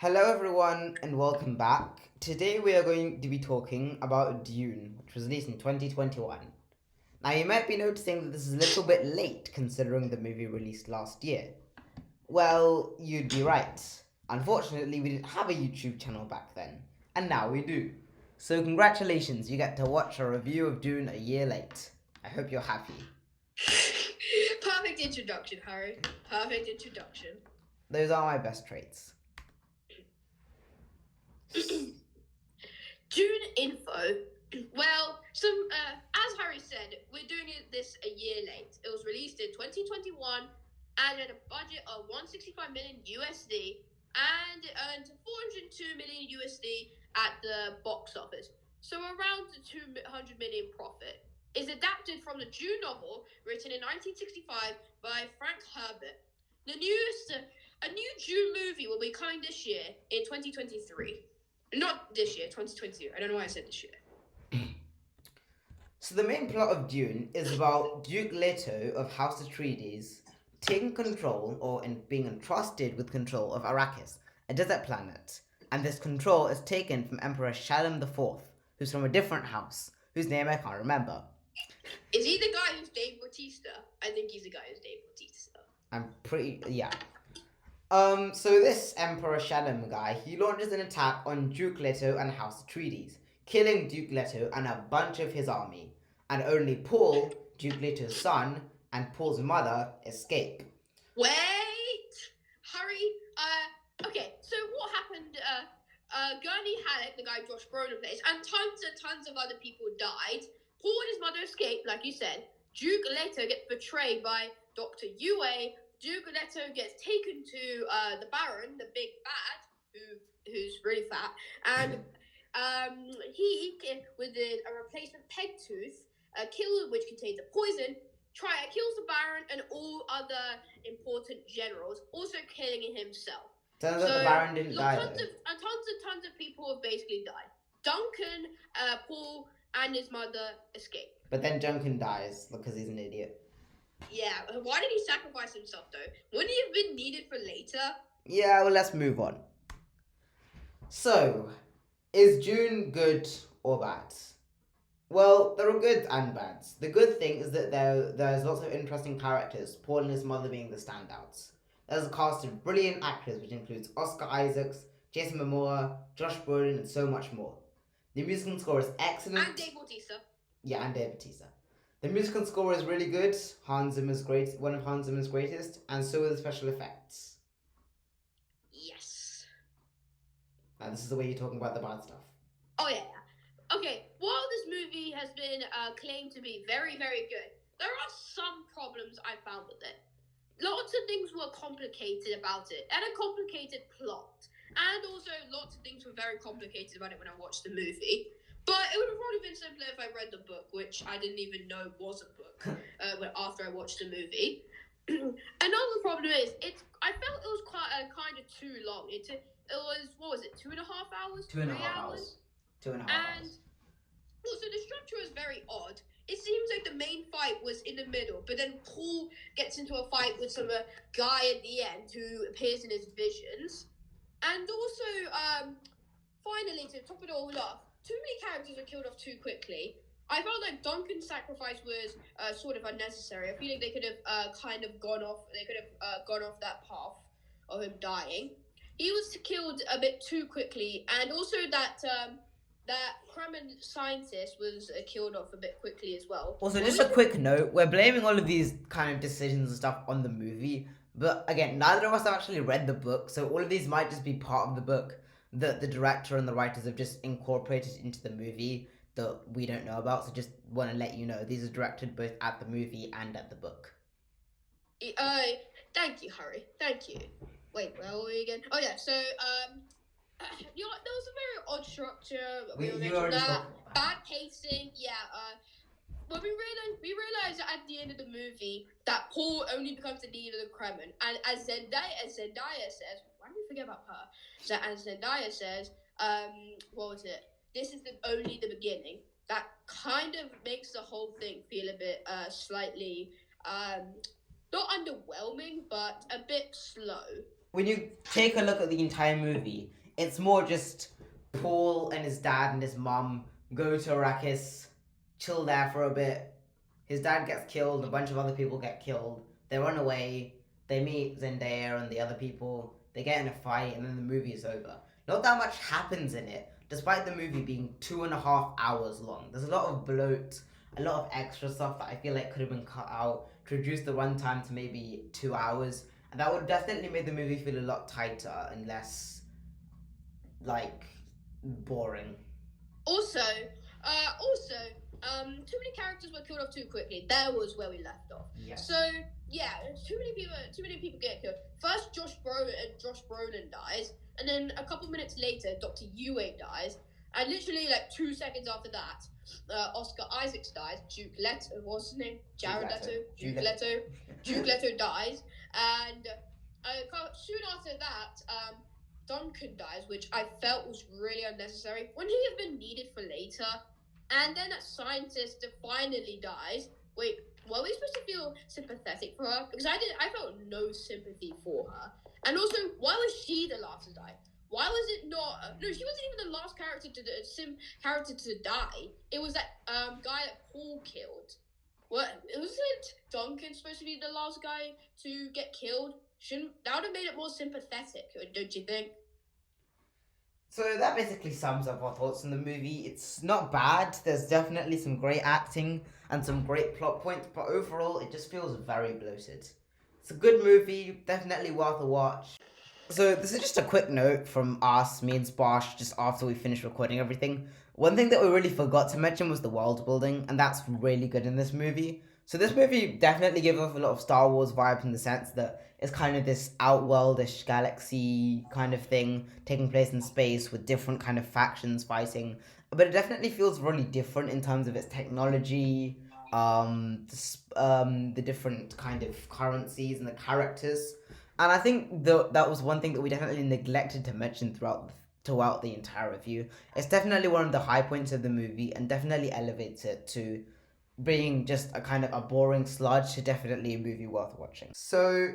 Hello, everyone, and welcome back. Today we are going to be talking about Dune, which was released in 2021. Now, you might be noticing that this is a little bit late considering the movie released last year. Well, you'd be right. Unfortunately, we didn't have a YouTube channel back then, and now we do. So, congratulations, you get to watch a review of Dune a year late. I hope you're happy. Perfect introduction, Harry. Perfect introduction. Those are my best traits. Dune info. Well, as Harry said, we're doing this a year late. It was released in 2021 and had a budget of 165 million USD and it earned 402 million USD at the box office. So around the 200 million profit. Is adapted from the Dune novel written in 1965 by Frank Herbert. A new Dune movie will be coming this year in 2023. Not this year, 2022. I don't know why I said this year. So the main plot of Dune is about Duke Leto of House Atreides taking control, or being entrusted with control of Arrakis, a desert planet, and this control is taken from Emperor Shalom IV, who's from a different house, whose name I can't remember. Is he the guy who's Dave Bautista? I think he's the guy who's Dave Bautista. Yeah. So this Emperor Shalom guy, he launches an attack on Duke Leto and House Atreides, killing Duke Leto and a bunch of his army, and only Paul, Duke Leto's son, and Paul's mother escape. Wait, Harry. Okay. So what happened? Gurney Halleck, the guy Josh Brolin plays, and tons of other people died. Paul and his mother escaped, like you said. Duke Leto gets betrayed by Dr. Yue. Duke Leto gets taken to the Baron, the big bad, who's really fat, and he with a replacement peg tooth, which contains a poison, kills the Baron and all other important generals, also killing himself. Turns out the Baron didn't die. Tons of people have basically died. Duncan, Paul, and his mother escape. But then Duncan dies because he's an idiot. Yeah, why did he sacrifice himself though? Wouldn't he have been needed for later? Yeah, well, let's move on. So, is Dune good or bad? Well, there are goods and bads. The good thing is that there's lots of interesting characters, Paul and his mother being the standouts. There's a cast of brilliant actors, which includes Oscar Isaacs, Jason Momoa, Josh Brolin, and so much more. The musical score is excellent. And Dave Bautista. Yeah, and Dave Bautista. The musical score is really good. Hans Zimmer's one of Hans Zimmer's greatest, and so are the special effects. Yes. Now, this is the way you're talking about the bad stuff. Oh yeah. Okay, while this movie has been claimed to be very, very good, there are some problems I found with it. Lots of things were complicated about it, and a complicated plot. And also, lots of things were very complicated about it when I watched the movie. But it would have probably been simpler if I read the book, which I didn't even know was a book after I watched the movie. Another problem is, I felt it was quite kind of too long. It was, what was it, 2.5 hours? 2.5 hours. 2.5 hours. Also, the structure is very odd. It seems like the main fight was in the middle, but then Paul gets into a fight with some guy at the end who appears in his visions. And also, finally, to top it all off, too many characters were killed off too quickly. I felt like Duncan's sacrifice was sort of unnecessary. I feel like they could have kind of gone off. They could have gone off that path of him dying. He was killed a bit too quickly, and also that Kremen scientist was killed off a bit quickly as well. Also, just a quick note: we're blaming all of these kind of decisions and stuff on the movie, but again, neither of us have actually read the book, so all of these might just be part of the book that the director and the writers have just incorporated into the movie that we don't know about. So just want to let you know these are directed both at the movie and at the book. Thank you, Harry. Thank you. Wait, where were we again? Oh yeah, so there was a very odd structure. We already spoke. Bad pacing. Yeah. When we realize at the end of the movie that Paul only becomes the leader of the Kremen, and as Zendaya says, why did we forget about her? So as Zendaya says, what was it? This is only the beginning. That kind of makes the whole thing feel a bit slightly not underwhelming, but a bit slow. when you take a look at the entire movie, it's more just Paul and his dad and his mum go to Arrakis, chill there for a bit. His dad gets killed, a bunch of other people get killed. They run away, they meet Zendaya and the other people, they get in a fight, and then the movie is over. Not that much happens in it, despite the movie being 2.5 hours long. There's a lot of bloat, a lot of extra stuff that I feel like could have been cut out to reduce the runtime to maybe 2 hours, and that would definitely make the movie feel a lot tighter and less like boring. Also, too many characters were killed off too quickly. That was where we left off. Yes. So yeah, too many people get killed. First, Josh Brolin dies, and then a couple minutes later, Dr. Yue dies, and literally like 2 seconds after that, Oscar Isaacs dies. Duke Leto, what's his name? Jared Leto. Duke Leto dies, and soon after that, Duncan dies, which I felt was really unnecessary. Wouldn't he have been needed for later? And then that scientist finally dies. Wait, were we supposed to feel sympathetic for her? Because I felt no sympathy for her. And also, why was she the last to die? Why was it not? No, she wasn't even the last character to die. It was that guy that Paul killed. What, wasn't Duncan supposed to be the last guy to get killed? That would have made it more sympathetic, don't you think? So that basically sums up our thoughts on the movie. It's not bad. There's definitely some great acting and some great plot points, but overall, it just feels very bloated. It's a good movie, definitely worth a watch. So this is just a quick note from us, me and Sparsh, just after we finished recording everything. One thing that we really forgot to mention was the world building, and that's really good in this movie. So this movie definitely gives off a lot of Star Wars vibes in the sense that it's kind of this outworldish galaxy kind of thing taking place in space with different kind of factions fighting. But it definitely feels really different in terms of its technology, the different kind of currencies and the characters. And I think that was one thing that we definitely neglected to mention throughout the entire review. It's definitely one of the high points of the movie and definitely elevates it to being just a kind of a boring sludge to definitely a movie worth watching. So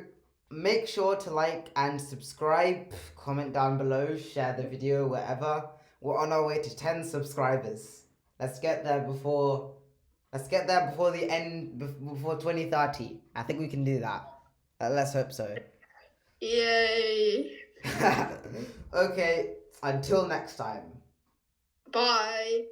make sure to like and subscribe, comment down below, share the video wherever. We're on our way to 10 subscribers. Let's get there before the end, before 2030. I think we can do that. Let's hope so. Yay. Okay, until next time. Bye.